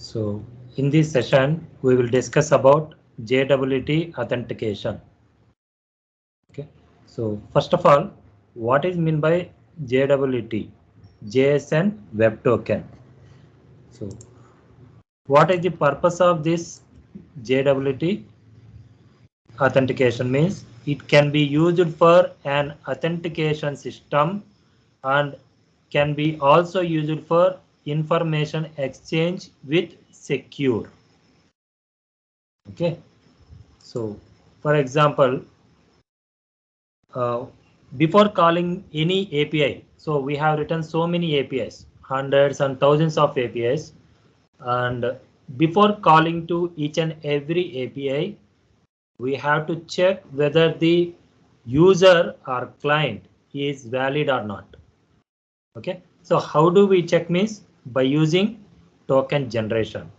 So in this session, we will discuss about JWT authentication. Okay. So first of all, what is meant by JWT? JSN Web Token. So what is the purpose of this JWT authentication? Means it can be used for an authentication system and can be also used for information exchange with secure. Okay. So, for example, uh, before calling any API, so we have written so many APIs, hundreds and thousands of APIs, and before calling to each and every API, we have to check whether the user or client is valid or not. Okay, so how do we check? Means by using token generation.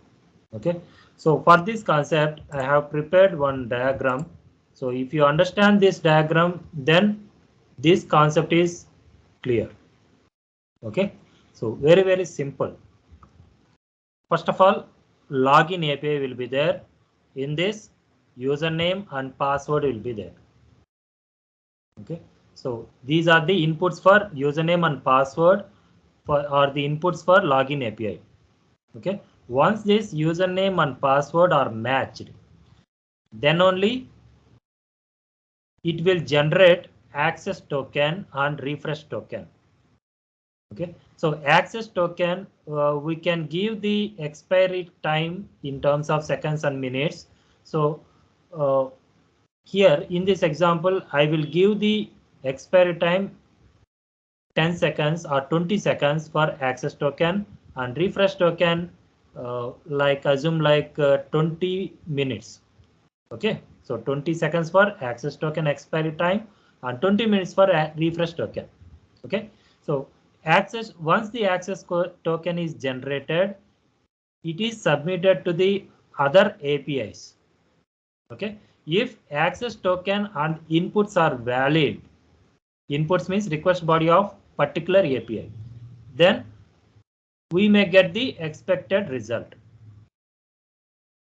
Okay, so for this concept, I have prepared one diagram. So if you understand this diagram, then this concept is clear. Okay, so very simple. First of all, login API will be there. In this, username and password will be there. Okay, so these are the inputs for username and password or the inputs for login API. Okay, once this username and password are matched, then only it will generate access token and refresh token. Okay, so access token, we can give the expiry time in terms of seconds and minutes. So here in this example, I will give the expiry time 10 seconds or 20 seconds for access token, and refresh token like assume like 20 minutes. Okay, so 20 seconds for access token expiry time and 20 minutes for refresh token. Okay, so once the access token is generated, it is submitted to the other APIs. Okay, if access token and inputs are valid, inputs means request body of particular API, then we may get the expected result.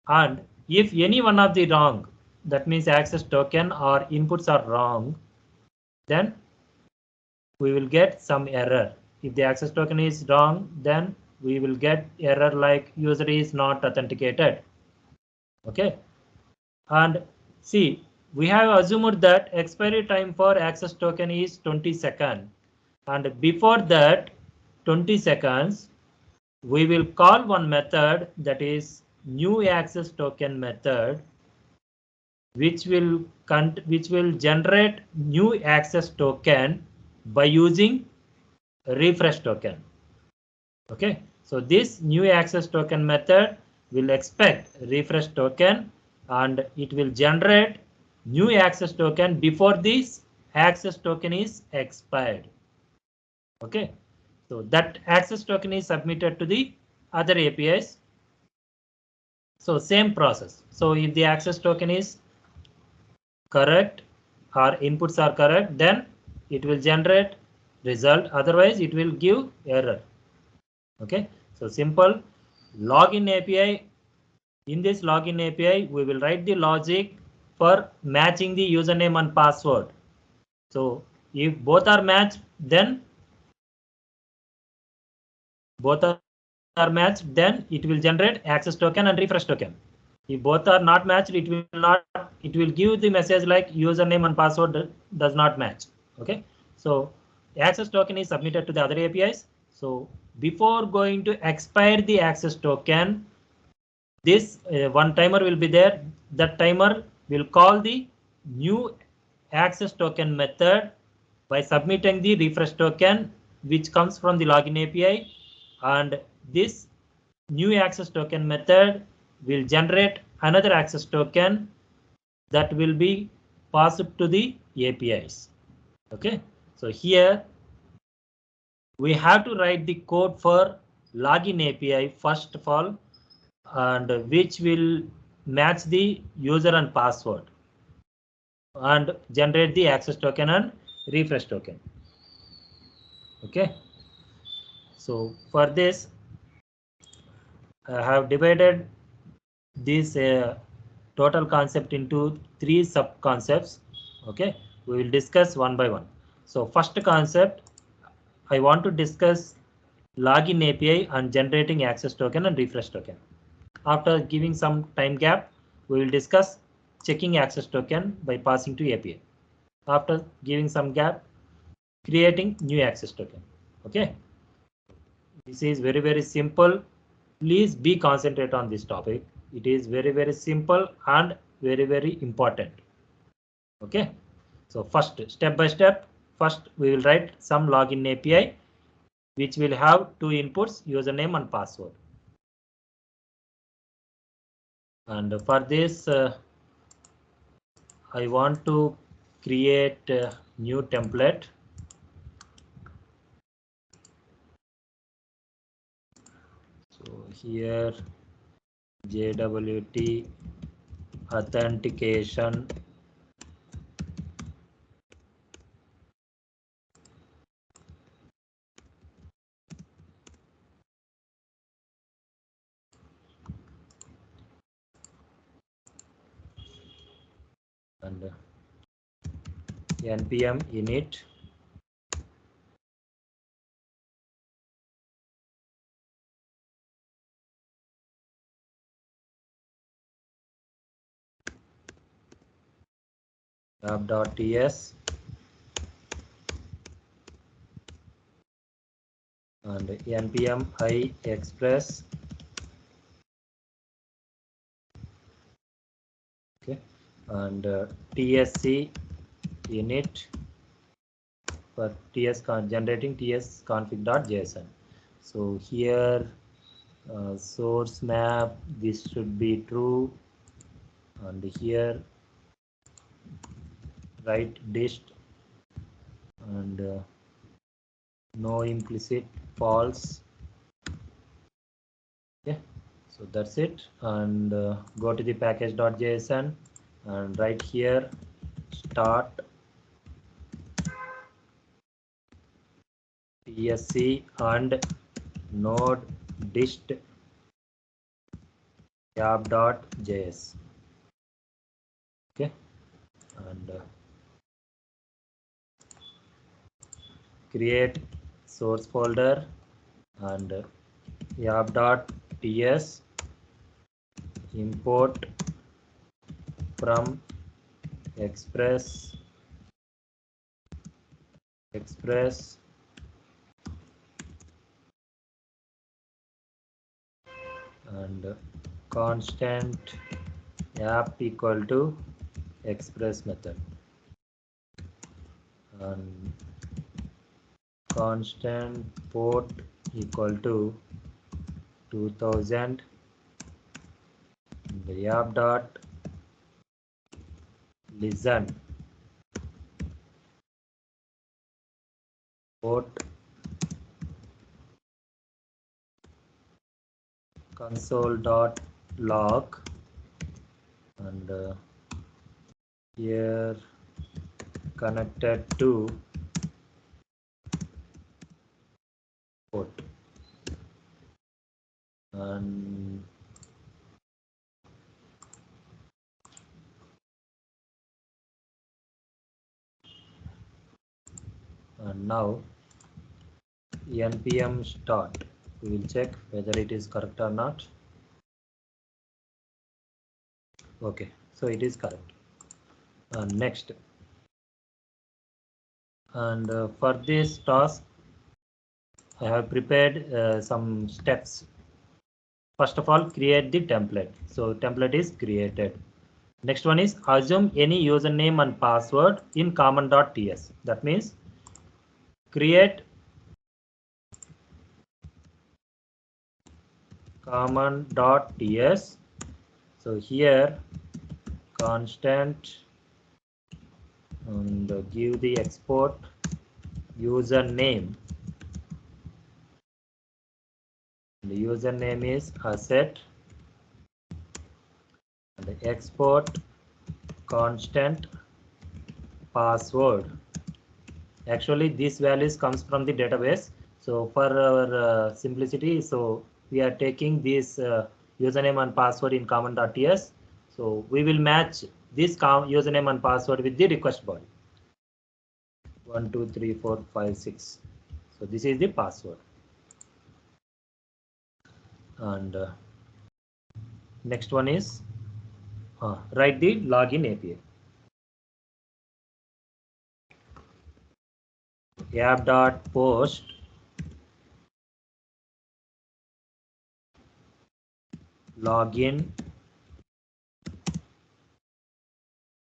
And if any one of the wrong, that means access token or inputs are wrong, then we will get some error. If the access token is wrong, then we will get error like user is not authenticated. Okay, and see, we have assumed that expiry time for access token is 20 seconds, and before that 20 seconds we will call one method, that is new access token method, which will generate new access token by using refresh token. Okay, so this new access token method will expect refresh token and it will generate new access token before this access token is expired. Okay, so that access token is submitted to the other APIs. So same process. So if the access token is correct or inputs are correct, then it will generate result, otherwise it will give error. Okay, so simple. Login API, in this login API we will write the logic for matching the username and password. So if both are matched, then then it will generate access token and refresh token. If both are not matched, it will give the message like username and password does not match. Okay, so access token is submitted to the other APIs. So before going to expire the access token, this one timer will be there. That timer will call the new access token method by submitting the refresh token, which comes from the login API, and this new access token method will generate another access token that will be passed to the APIs. Okay, so here we have to write the code for login API first of all, and which will match the user and password and generate the access token and refresh token. Okay, so for this I have divided this total concept into 3 sub concepts. Okay, we will discuss one by one. So first concept, I want to discuss login API and generating access token and refresh token. After giving some time gap, we will discuss checking access token by passing to API. After giving some gap, creating new access token. Okay, this is very simple. Please be concentrate on this topic. It is very simple and very important. Okay, so first, step by step, first we will write some login API which will have 2 inputs, username and password. And for this I want to create a new template. So here JWT Authentication and npm init app.ts and npm I express. Okay, and tsc init for generating ts config.json. So here source map, this should be true, and here write dist and no implicit false. Okay, so that's it, and go to the package.json and right here start tsc and node dist app.js. Okay, and create source folder and app.ts import from express and constant app equal to express method and constant port equal to 2000. The app dot listen port console dot log and here connected to port and now npm start. We will check whether it is correct or not. Okay, so it is correct. Next, and for this task I have prepared some steps. First of all, create the template. So template is created. Next one is assume any username and password in common.ts. That means create common.ts. So here constant and give the export username. The username is asset and the export constant password. Actually these values comes from the database, so for our simplicity, so we are taking this username and password in common.ts. So we will match this username and password with the request body. 1 2 3 4 5 6. So this is the password. And next one is write the login API. App.post login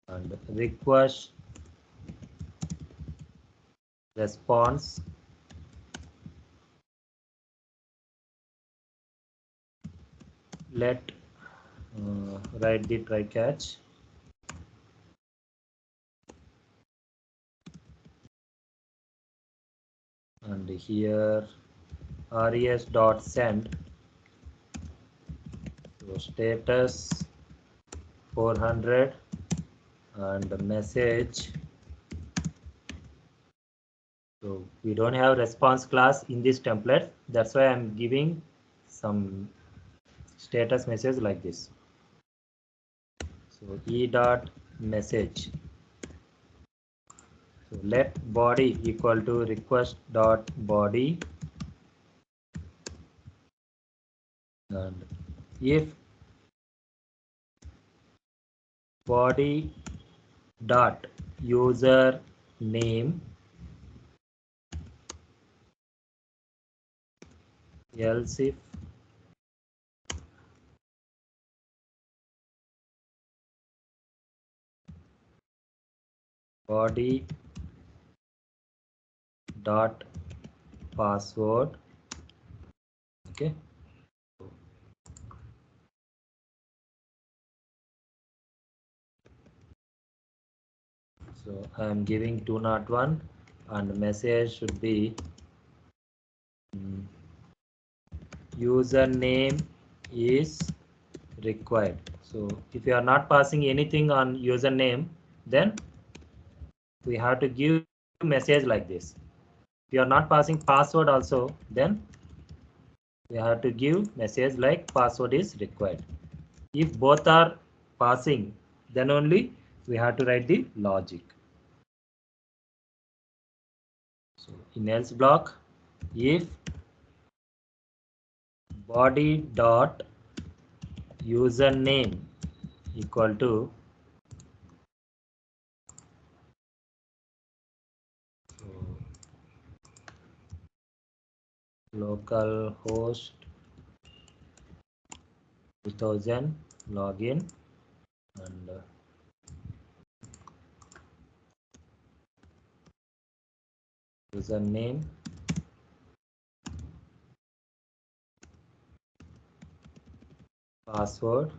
and request response let write the try catch and here res.send so status 400 and message. So we don't have response class in this template, that's why I'm giving some status message like this. So e.message. So let body equal to request.body and if body dot user name else if body dot password. Okay, so I am giving 201 and message should be username is required. So if you are not passing anything on username, then we have to give message like this. If you are not passing password also, then we have to give message like password is required. If both are passing, then only we have to write the logic. So in else block, if body dot username equal to local host 2000 login and username password.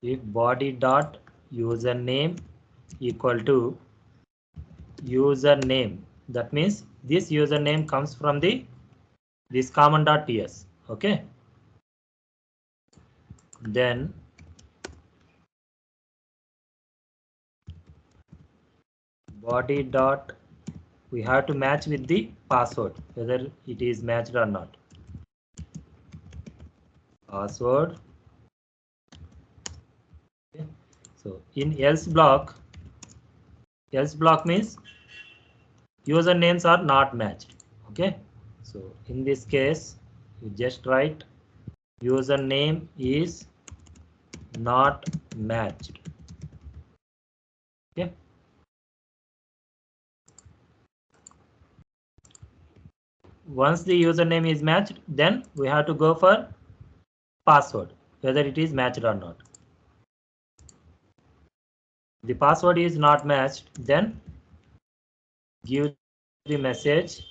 If body dot username equal to username, that means this username comes from the this common.ts. Okay, then body dot we have to match with the password whether it is matched or not. Password. Okay. So in else block means usernames are not matched. Okay, so in this case you just write username is not matched. Okay, once the username is matched, then we have to go for password whether it is matched or not. The password is not matched, then give the message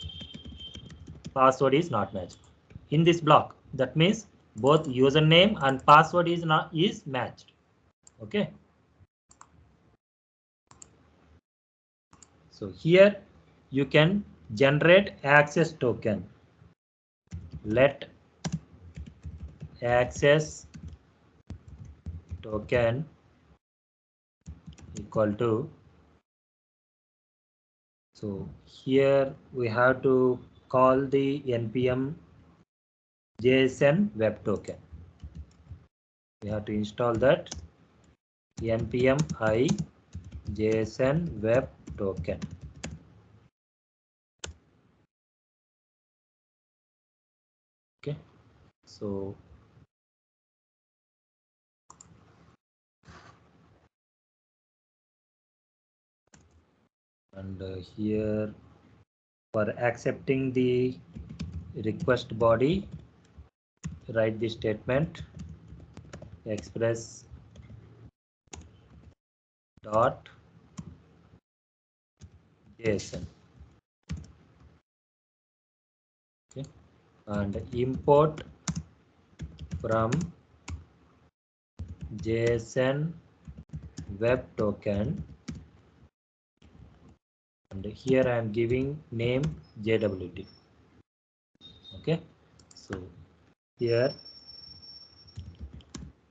password is not matched in this block. That means both username and password is matched. Okay, so here you can generate access token. Let access token equal to So here we have to call the npm JSON web token. We have to install that npm I JSON web token. Okay, so and here for accepting the request body, write the statement express dot JSON. Okay, and import from JSON web token, and here I am giving name JWT. Okay, so here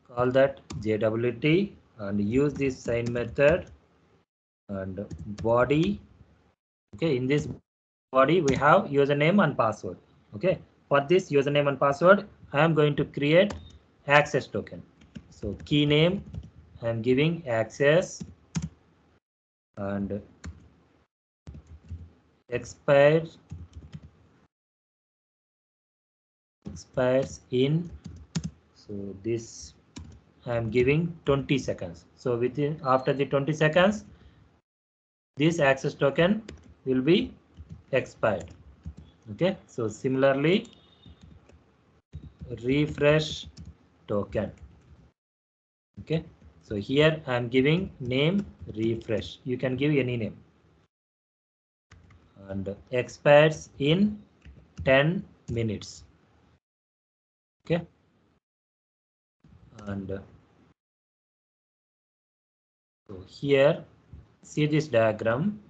call that JWT and use this sign method and body. Okay, in this body we have username and password. Okay, for this username and password I am going to create access token. So key name I am giving access and expires in, so this I am giving 20 seconds. So within after the 20 seconds this access token will be expired. Okay, so similarly refresh token. Okay, so here I am giving name refresh. You can give any name and expires in 10 minutes. Okay, and so here see this diagram.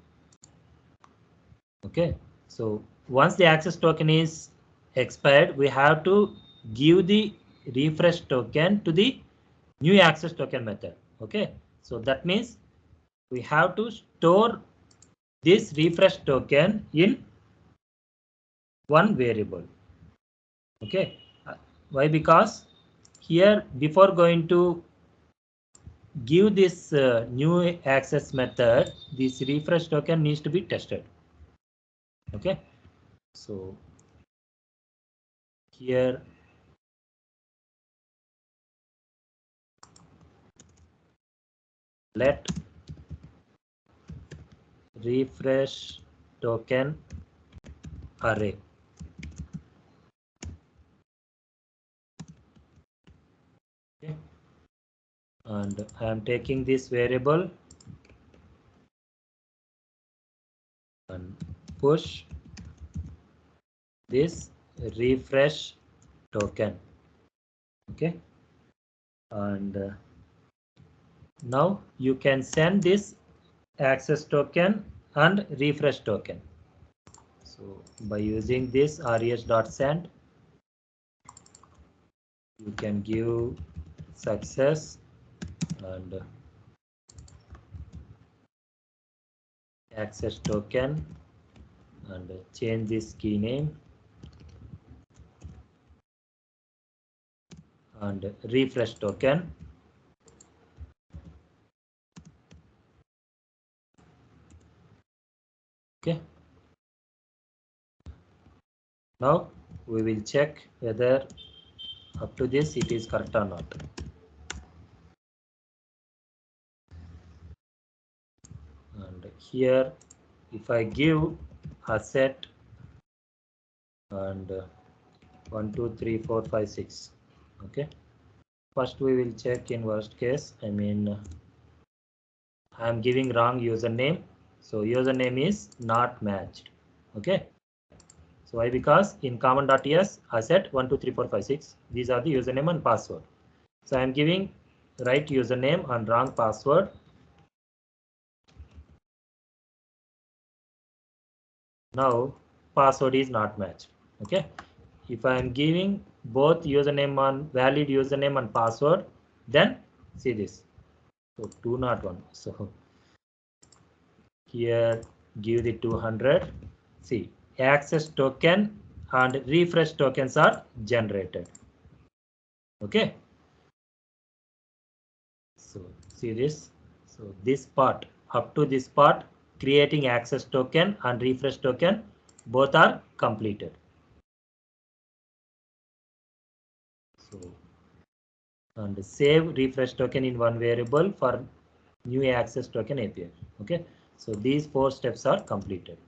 Okay, so once the access token is expired, we have to give the refresh token to the new access token method. Okay, so that means we have to store this refresh token in one variable. Okay, why? Because here before going to give this new access method, this refresh token needs to be tested. Okay, so here let refresh token array. Okay, and I am taking this variable and push this refresh token. Okay, and now you can send this access token and refresh token. So by using this res.send, you can give success and access token and change this key name and refresh token. Okay, now we will check whether up to this it is correct or not. And here if I give a set and 1 2 3 4 5 6, okay, first we will check in worst case. I mean I am giving wrong username, so username is not matched. Okay, so why? Because in common.ts I set 1 2 3 4 5 6, these are the username and password. So I am giving right username and wrong password. Now password is not matched. Okay, if I am giving both username and valid username and password, then see this, so 201. So here give the 200. See, access token and refresh tokens are generated. Okay. So see this. So this part, up to this part, creating access token and refresh token, both are completed. So and save refresh token in one variable for new access token API. Okay. So these 4 steps are completed.